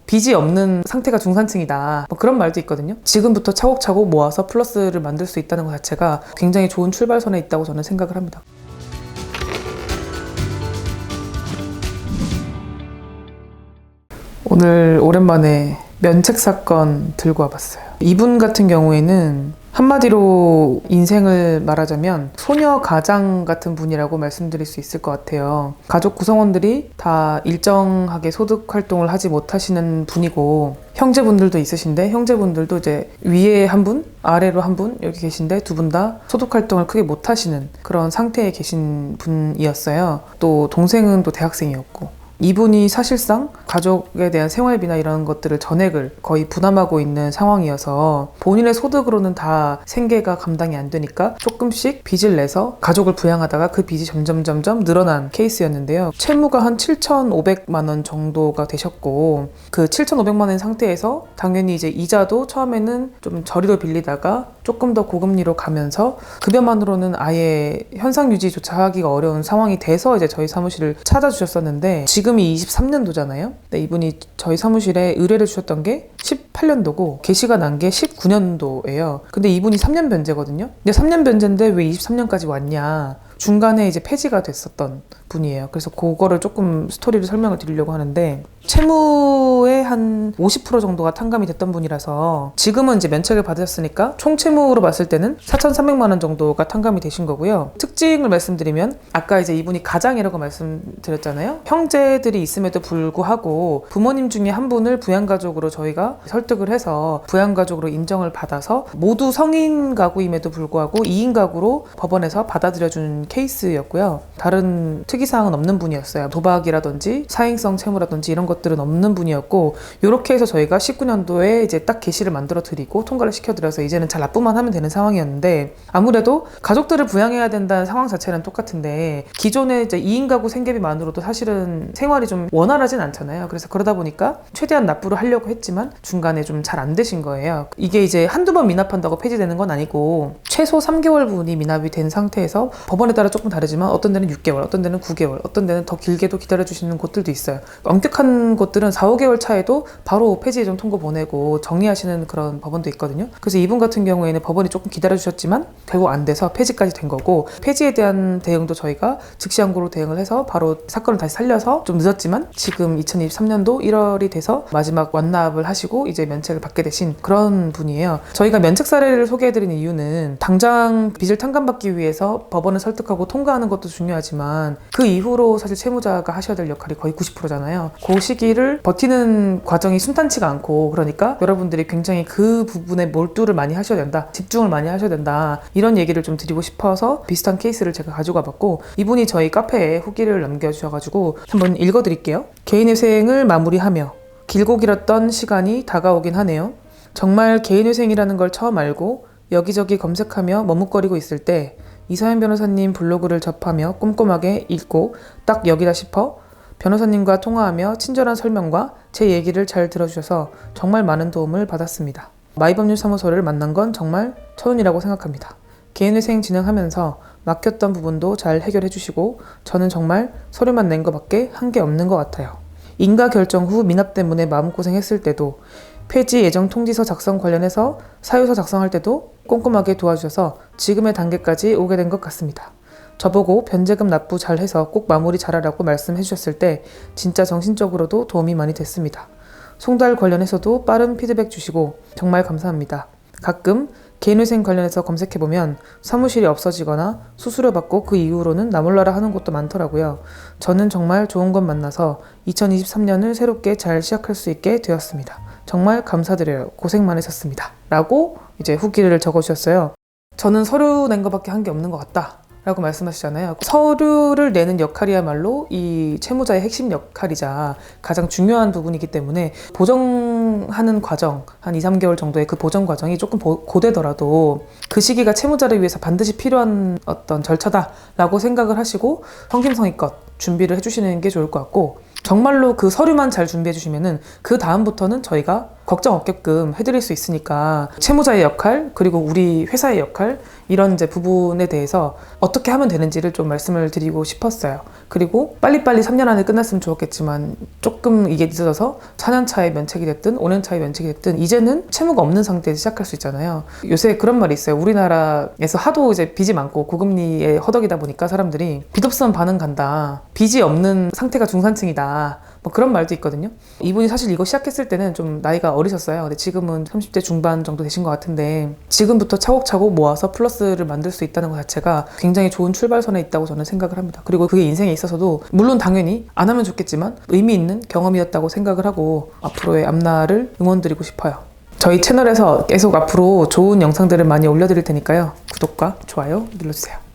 빚이 없는 상태가 중산층이다. 뭐 그런 말도 있거든요. 지금부터 차곡차곡 모아서 플러스를 만들 수 있다는 것 자체가 굉장히 좋은 출발선에 있다고 저는 생각을 합니다. 오늘 오랜만에 면책 사건 들고 와봤어요. 이분 같은 경우에는 한마디로 인생을 말하자면 소녀 가장 같은 분이라고 말씀드릴 수 있을 것 같아요. 가족 구성원들이 다 일정하게 소득 활동을 하지 못하시는 분이고, 형제분들도 있으신데 형제분들도 이제 위에 한 분, 아래로 한 분 여기 계신데 두 분 다 소득 활동을 크게 못하시는 그런 상태에 계신 분이었어요. 또 동생은 또 대학생이었고, 이분이 사실상 가족에 대한 생활비나 이런 것들을 전액을 거의 부담하고 있는 상황이어서 본인의 소득으로는 다 생계가 감당이 안 되니까 조금씩 빚을 내서 가족을 부양하다가 그 빚이 점점 늘어난 케이스였는데요. 채무가 한 7,500만 원 정도가 되셨고, 그 7,500만 원 상태에서 당연히 이제 이자도 처음에는 좀 저리로 빌리다가 조금 더 고금리로 가면서 급여만으로는 아예 현상 유지조차 하기가 어려운 상황이 돼서 이제 저희 사무실을 찾아주셨었는데, 지금이 23년도잖아요. 근데 이분이 저희 사무실에 의뢰를 주셨던 게 18년도고 개시가 난 게 19년도예요. 근데 이분이 3년 변제거든요. 근데 3년 변제인데 왜 23년까지 왔냐? 중간에 이제 폐지가 됐었던 분이에요. 그래서 그거를 조금 스토리를 설명을 드리려고 하는데, 채무의 한 50% 정도가 탕감이 됐던 분이라서 지금은 이제 면책을 받으셨으니까 총 채무로 봤을 때는 4,300만 원 정도가 탕감이 되신 거고요. 특징을 말씀드리면, 아까 이제 이분이 가장이라고 말씀드렸잖아요. 형제들이 있음에도 불구하고 부모님 중에 한 분을 부양가족으로 저희가 설득을 해서 부양가족으로 인정을 받아서 모두 성인 가구임에도 불구하고 2인 가구로 법원에서 받아들여준 케이스였고요. 다른 특이사항은 없는 분이었어요. 도박이라든지 사행성 채무라든지 이런 것들은 없는 분이었고, 이렇게 해서 저희가 19년도에 이제 딱 게시를 만들어 드리고 통과를 시켜드려서 이제는 잘 납부만 하면 되는 상황이었는데, 아무래도 가족들을 부양해야 된다는 상황 자체는 똑같은데 기존에 이제 2인 가구 생계비만으로도 사실은 생활이 좀 원활하진 않잖아요. 그래서 그러다 보니까 최대한 납부를 하려고 했지만 중간에 좀 잘 안 되신 거예요. 이게 이제 한두 번 미납한다고 폐지되는 건 아니고 최소 3개월분이 미납이 된 상태에서 법원에 따라 조금 다르지만 어떤 데는 6개월, 어떤 데는 9개월, 어떤 데는 더 길게도 기다려주시는 곳들도 있어요. 엄격한 곳들은 4, 5개월 차에도 바로 폐지 예정 통고 보내고 정리하시는 그런 법원도 있거든요. 그래서 이분 같은 경우에는 법원이 조금 기다려주셨지만 결국 안 돼서 폐지까지 된 거고, 폐지에 대한 대응도 저희가 즉시항고로 대응을 해서 바로 사건을 다시 살려서 좀 늦었지만 지금 2023년도 1월이 돼서 마지막 완납을 하시고 이제 면책을 받게 되신 그런 분이에요. 저희가 면책 사례를 소개해드리는 이유는 당장 빚을 탕감받기 위해서 법원을 설득하고 통과하는 것도 중요하지만 그 이후로 사실 채무자가 하셔야 될 역할이 거의 90%잖아요. 그 시기를 버티는 과정이 순탄치가 않고, 그러니까 여러분들이 굉장히 그 부분에 몰두를 많이 하셔야 된다, 집중을 많이 하셔야 된다, 이런 얘기를 좀 드리고 싶어서 비슷한 케이스를 제가 가지고 와봤고, 이분이 저희 카페에 후기를 남겨주셔가지고 한번 읽어드릴게요. 개인회생을 마무리하며 길고 길었던 시간이 다가오긴 하네요. 정말 개인회생이라는 걸 처음 알고 여기저기 검색하며 머뭇거리고 있을 때 이서연 변호사님 블로그를 접하며 꼼꼼하게 읽고 딱 여기다 싶어 변호사님과 통화하며 친절한 설명과 제 얘기를 잘 들어주셔서 정말 많은 도움을 받았습니다. 마이법률사무소를 만난 건 정말 천운이라고 생각합니다. 개인회생 진행하면서 막혔던 부분도 잘 해결해 주시고 저는 정말 서류만 낸 것밖에 한 게 없는 것 같아요. 인가 결정 후 미납 때문에 마음고생했을 때도, 폐지 예정 통지서 작성 관련해서 사유서 작성할 때도 꼼꼼하게 도와주셔서 지금의 단계까지 오게 된 것 같습니다. 저보고 변제금 납부 잘해서 꼭 마무리 잘하라고 말씀해 주셨을 때 진짜 정신적으로도 도움이 많이 됐습니다. 송달 관련해서도 빠른 피드백 주시고 정말 감사합니다. 가끔 개인회생 관련해서 검색해보면 사무실이 없어지거나 수수료 받고 그 이후로는 나몰라라 하는 곳도 많더라고요. 저는 정말 좋은 것 만나서 2023년을 새롭게 잘 시작할 수 있게 되었습니다. 정말 감사드려요. 고생 많으셨습니다. 라고 이제 후기를 적어주셨어요. 저는 서류 낸 것밖에 한 게 없는 것 같다 라고 말씀하시잖아요. 서류를 내는 역할이야말로 이 채무자의 핵심 역할이자 가장 중요한 부분이기 때문에 보정하는 과정, 한 2, 3개월 정도의 그 보정 과정이 조금 고되더라도 그 시기가 채무자를 위해서 반드시 필요한 어떤 절차다라고 생각을 하시고 성심성의껏 준비를 해주시는 게 좋을 것 같고, 정말로 그 서류만 잘 준비해 주시면은 그 다음부터는 저희가 걱정 없게끔 해드릴 수 있으니까 채무자의 역할 그리고 우리 회사의 역할 이런 이제 부분에 대해서 어떻게 하면 되는지를 좀 말씀을 드리고 싶었어요. 그리고 빨리빨리 3년 안에 끝났으면 좋았겠지만 조금 이게 늦어져서 4년 차에 면책이 됐든 5년 차에 면책이 됐든 이제는 채무가 없는 상태에서 시작할 수 있잖아요. 요새 그런 말이 있어요. 우리나라에서 하도 이제 빚이 많고 고금리에 허덕이다 보니까 사람들이 빚 없으면 반은 간다. 빚이 없는 상태가 중산층이다. 뭐 그런 말도 있거든요. 이분이 사실 이거 시작했을 때는 좀 나이가 어리셨어요. 근데 지금은 30대 중반 정도 되신 것 같은데 지금부터 차곡차곡 모아서 플러스를 만들 수 있다는 것 자체가 굉장히 좋은 출발선에 있다고 저는 생각을 합니다. 그리고 그게 인생에 있어서도 물론 당연히 안 하면 좋겠지만 의미 있는 경험이었다고 생각을 하고 앞으로의 앞날을 응원드리고 싶어요. 저희 채널에서 계속 앞으로 좋은 영상들을 많이 올려드릴 테니까요. 구독과 좋아요 눌러주세요.